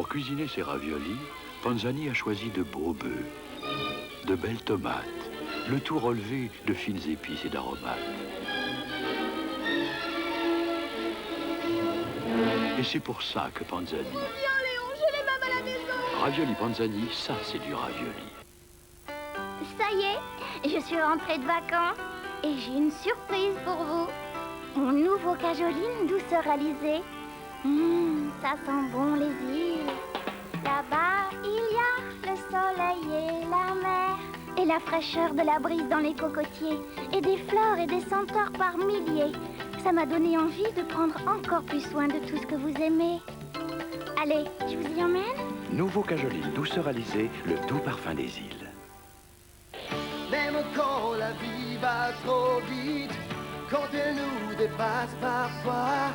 Pour cuisiner ses raviolis, Panzani a choisi de beaux bœufs, de belles tomates, le tout relevé de fines épices et d'aromates. Et c'est pour ça que Panzani... Viens Léon, je les même à la maison. Ravioli Panzani, ça c'est du ravioli. Ça y est, je suis rentrée de vacances et j'ai une surprise pour vous. Mon nouveau cajoline douceralisé. Ça sent bon les îles. Là-bas, il y a le soleil et la mer. Et la fraîcheur de la brise dans les cocotiers. Et des fleurs et des senteurs par milliers. Ça m'a donné envie de prendre encore plus soin de tout ce que vous aimez. Allez, je vous y emmène? Nouveau cajoline douceralisé, le doux parfum des îles. Même quand la vie va trop vite, quand elle nous dépasse parfois,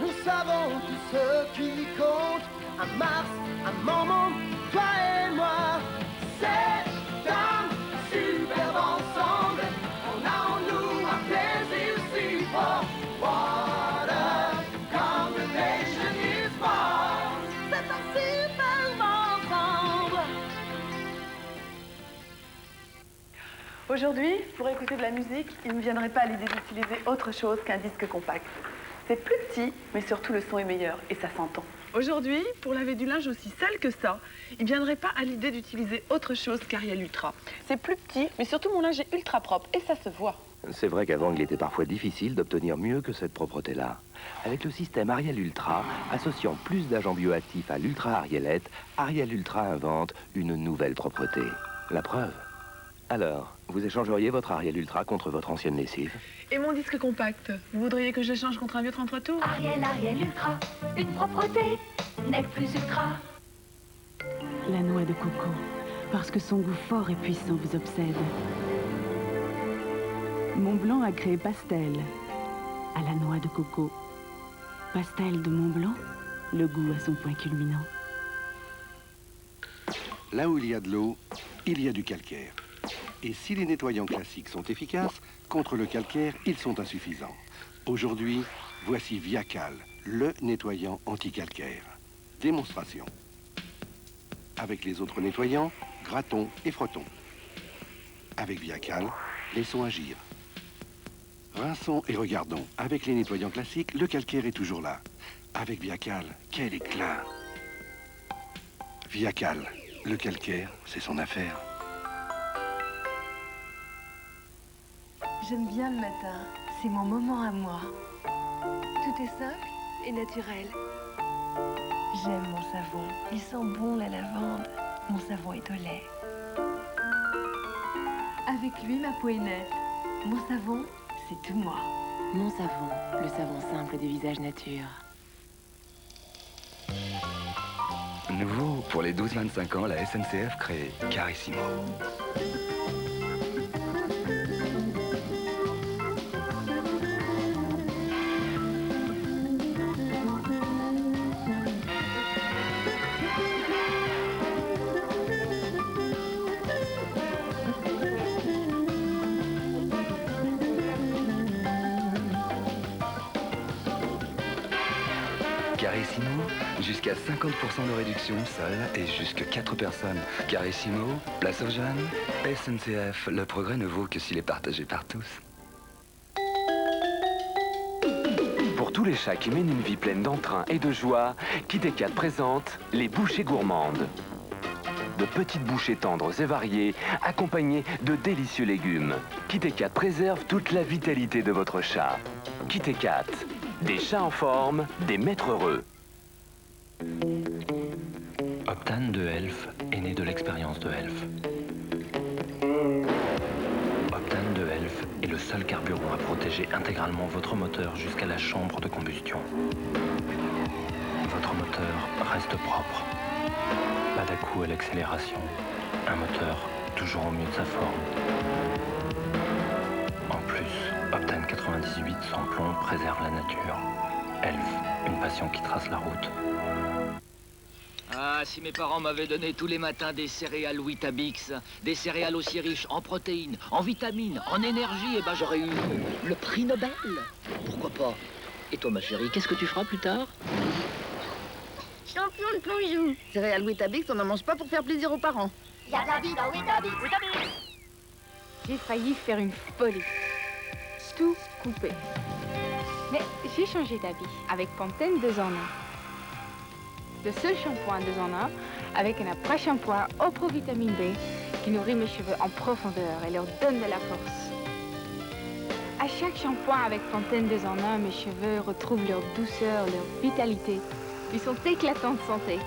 nous savons tout ce qui compte. Un Mars, un moment, toi et moi. C'est un superbe ensemble. On a en nous un plaisir si fort. What a combination is born. C'est un superbe ensemble. Aujourd'hui, pour écouter de la musique, il ne me viendrait pas à l'idée d'utiliser autre chose qu'un disque compact. C'est plus petit, mais surtout le son est meilleur et ça s'entend. Aujourd'hui, pour laver du linge aussi sale que ça, il ne viendrait pas à l'idée d'utiliser autre chose qu'Ariel Ultra. C'est plus petit, mais surtout mon linge est ultra propre et ça se voit. C'est vrai qu'avant, il était parfois difficile d'obtenir mieux que cette propreté-là. Avec le système Ariel Ultra, associant plus d'agents bioactifs à l'Ultra Arielette, Ariel Ultra invente une nouvelle propreté. La preuve. Alors, vous échangeriez votre Ariel Ultra contre votre ancienne lessive? Et mon disque compact, vous voudriez que je l'échange contre un vieux 33 tours? Ariel Ultra, une propreté n'est plus ultra. La noix de coco, parce que son goût fort et puissant vous obsède. Montblanc a créé Pastel, à la noix de coco. Pastel de Montblanc, le goût à son point culminant. Là où il y a de l'eau, il y a du calcaire. Et si les nettoyants classiques sont efficaces, contre le calcaire, ils sont insuffisants. Aujourd'hui, voici Viacal, le nettoyant anti-calcaire. Démonstration. Avec les autres nettoyants, grattons et frottons. Avec Viacal, laissons agir. Rinçons et regardons. Avec les nettoyants classiques, le calcaire est toujours là. Avec Viacal, quel éclat! Viacal, le calcaire, c'est son affaire. J'aime bien le matin, c'est mon moment à moi. Tout est simple et naturel. J'aime mon savon, il sent bon la lavande. Mon savon est au lait. Avec lui, ma peau est nette. Mon savon, c'est tout moi. Mon savon, le savon simple des visages nature. Nouveau, pour les 12-25 ans, la SNCF crée Carissimo. Carissimo, jusqu'à 50% de réduction seul et jusque 4 personnes. Carissimo, place aux jeunes. SNCF, le progrès ne vaut que s'il est partagé par tous. Pour tous les chats qui mènent une vie pleine d'entrain et de joie, Kit-Kat présente les bouchées gourmandes. De petites bouchées tendres et variées, accompagnées de délicieux légumes. Kit-Kat préserve toute la vitalité de votre chat. Kit-Kat, des chats en forme, des maîtres heureux. Optane de Elf est né de l'expérience de Elf. Optane de Elf est le seul carburant à protéger intégralement votre moteur jusqu'à la chambre de combustion. Votre moteur reste propre. Pas d'à-coup à l'accélération. Un moteur toujours au mieux de sa forme. En plus, Optane 98 sans plomb préserve la nature. Elf, une passion qui trace la route. Ah, si mes parents m'avaient donné tous les matins des céréales Weetabix, des céréales aussi riches en protéines, en vitamines, en énergie, eh ben j'aurais eu le prix Nobel. Pourquoi pas? Et toi, ma chérie, qu'est-ce que tu feras plus tard? champion de plongeon. Céréales Weetabix, on n'en mange pas pour faire plaisir aux parents. Y a de la vie dans Weetabix. J'ai failli faire une folie. Tout couper. Mais j'ai changé d'avis avec Pantene 2 en 1. Le seul shampoing 2 en 1 avec un après-shampoing au pro-vitamine B qui nourrit mes cheveux en profondeur et leur donne de la force. À chaque shampoing avec Pantene 2 en 1, mes cheveux retrouvent leur douceur, leur vitalité. Ils sont éclatants de santé.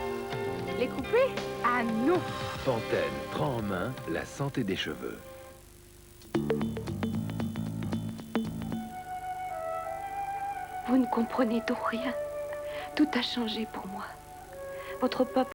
Les couper? Ah non! Pantene prend en main la santé des cheveux. Vous ne comprenez donc rien. Tout a changé pour moi. Votre papa